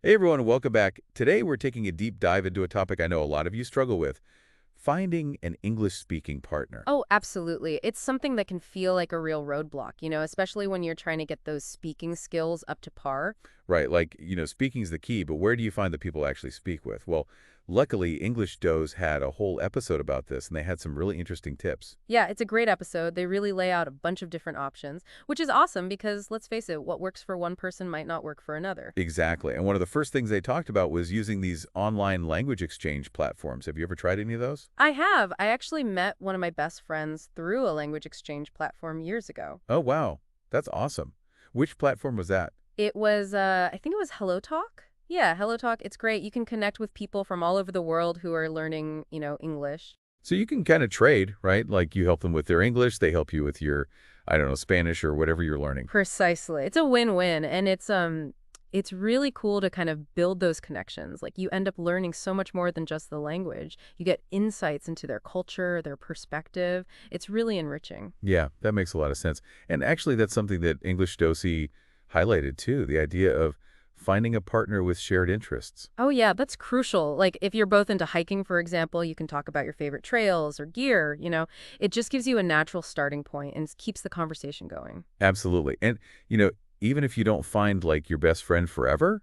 Hey everyone, welcome back. Today we're taking a deep dive into a topic I know a lot of you struggle with, finding an English-speaking partner. Oh, absolutely. It's something that can feel like a real roadblock, especially when you're trying to get those speaking skills up to par. Right, like, speaking is the key, but where do you find the people I actually speak with? Well, luckily, English Does had a whole episode about this, and they had some really interesting tips. Yeah, it's a great episode. They really lay out a bunch of different options, which is awesome because let's face it, what works for one person might not work for another. Exactly, and one of the first things they talked about was using these online language exchange platforms. Have you ever tried any of those? I have. I actually met one of my best friends through a language exchange platform years ago. Oh, wow. That's awesome. Which platform was that? I think it was Hello Talk. Yeah, Hello Talk. It's great. You can connect with people from all over the world who are learning, English. So you can kind of trade, right? Like you help them with their English, they help you with your, I don't know, Spanish or whatever you're learning. Precisely. It's a win-win, and it's really cool to kind of build those connections. Like you end up learning so much more than just the language. You get insights into their culture, their perspective. It's really enriching. Yeah, that makes a lot of sense. And actually, that's something that English Dosi highlighted too, the idea of finding a partner with shared interests. Oh yeah, that's crucial. Like if you're both into hiking, for example, you can talk about your favorite trails or gear. It just gives you a natural starting point and keeps the conversation going. Absolutely. And, even if you don't find like your best friend forever,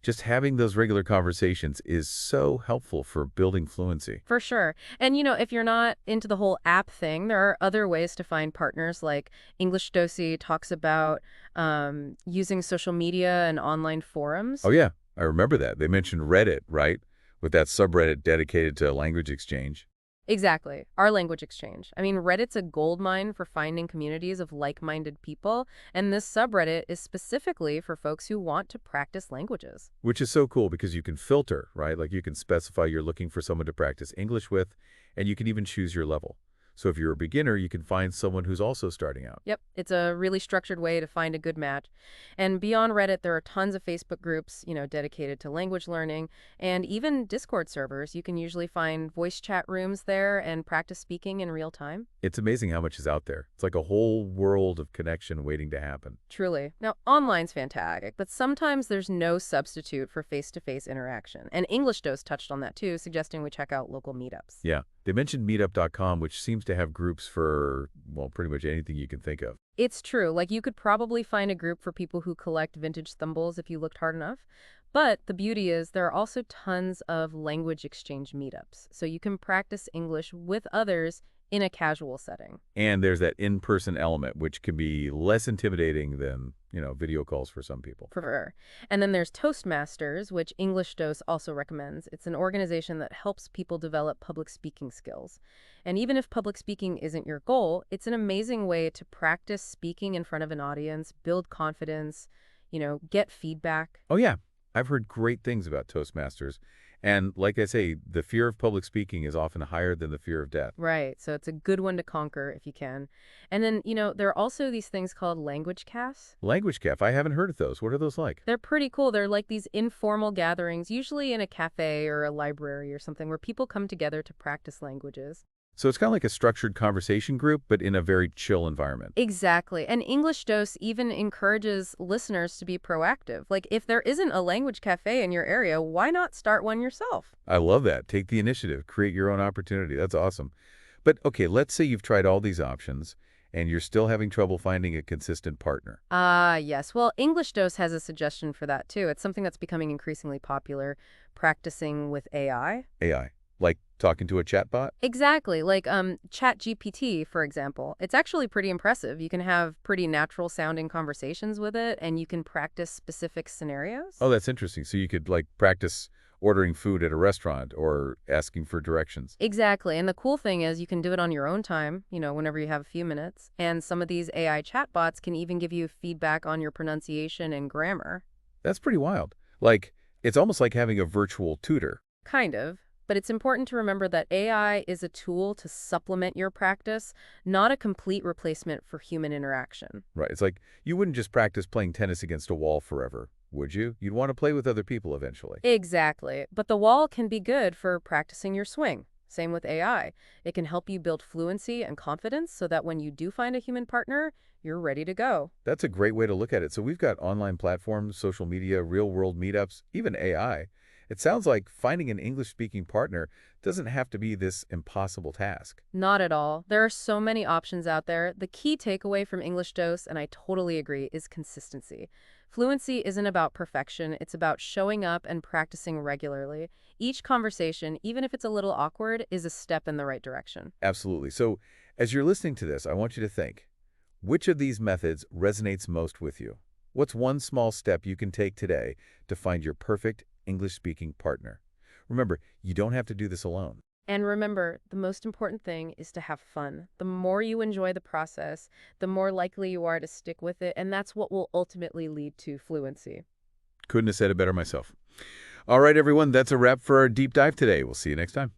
just having those regular conversations is so helpful for building fluency. For sure. And if you're not into the whole app thing, there are other ways to find partners. Like English Dosi talks about using social media and online Oh, forums. yeah, I remember that. They mentioned Reddit, right? With that subreddit dedicated to language exchange. Exactly. Our language exchange. I mean, Reddit's a goldmine for finding communities of like-minded people, and this subreddit is specifically for folks who want to practice languages. Which is so cool because you can filter, right? Like you can specify you're looking for someone to practice English with, and you can even choose your level. So if you're a beginner, you can find someone who's also starting out. Yep, it's a really structured way to find a good match. And beyond Reddit, there are tons of Facebook groups, dedicated to language learning, and even Discord servers. You can usually find voice chat rooms there and practice speaking in real time. It's amazing how much is out there. It's like a whole world of connection waiting to happen. Truly. Now, online's fantastic, but sometimes there's no substitute for face-to-face interaction. And English Dose touched on that too, suggesting we check out local meetups. Yeah. They mentioned meetup.com, which seems to have groups for, well, pretty much anything you can think of. It's true. Like you could probably find a group for people who collect vintage thimbles if you looked hard enough. But the beauty is there are also tons of language exchange meetups. So you can practice English with others in a casual setting. And there's that in-person element, which can be less intimidating than, video calls for some people. Prefer. And then there's Toastmasters, which English Dose also recommends. It's an organization that helps people develop public speaking skills. And even if public speaking isn't your goal, it's an amazing way to practice speaking in front of an audience, build confidence, get feedback. Oh, yeah. I've heard great things about Toastmasters. And like I say, the fear of public speaking is often higher than the fear of death. Right. So it's a good one to conquer if you can. And then, there are also these things called language casts. Language Caf, I haven't heard of those. What are those like? They're pretty cool. They're like these informal gatherings, usually in a cafe or a library or something, where people come together to practice languages. So it's kind of like a structured conversation group, but in a very chill environment. Exactly. And English Dose even encourages listeners to be proactive. Like, if there isn't a language cafe in your area, why not start one yourself? I love that. Take the initiative. Create your own opportunity. That's awesome. But okay, let's say you've tried all these options and you're still having trouble finding a consistent partner. Ah, yes. Well, English Dose has a suggestion for that, too. It's something that's becoming increasingly popular, practicing with AI. AI, like talking to a chatbot? Exactly. Like ChatGPT, for example. It's actually pretty impressive. You can have pretty natural sounding conversations with it, and you can practice specific scenarios. Oh, that's interesting. So you could like practice ordering food at a restaurant or asking for directions. Exactly. And the cool thing is you can do it on your own time, whenever you have a few minutes. And some of these AI chatbots can even give you feedback on your pronunciation and grammar. That's pretty wild. Like, it's almost like having a virtual tutor. Kind of. But it's important to remember that AI is a tool to supplement your practice, not a complete replacement for human interaction. Right. It's like you wouldn't just practice playing tennis against a wall forever, would you? You'd want to play with other people eventually. Exactly. But the wall can be good for practicing your swing. Same with AI. It can help you build fluency and confidence so that when you do find a human partner, you're ready to go. That's a great way to look at it. So we've got online platforms, social media, real-world meetups, even AI. It sounds like finding an English-speaking partner doesn't have to be this impossible task. Not at all. There are so many options out there. The key takeaway from English Dose, and I totally agree, is consistency. Fluency isn't about perfection, it's about showing up and practicing regularly. Each conversation, even if it's a little awkward, is a step in the right direction. Absolutely. So as you're listening to this, I want you to think, which of these methods resonates most with you? What's one small step you can take today to find your perfect English-speaking partner? Remember, you don't have to do this alone. And remember, the most important thing is to have fun. The more you enjoy the process, the more likely you are to stick with it, and that's what will ultimately lead to fluency. Couldn't have said it better myself. All right, everyone, that's a wrap for our deep dive today. We'll see you next time.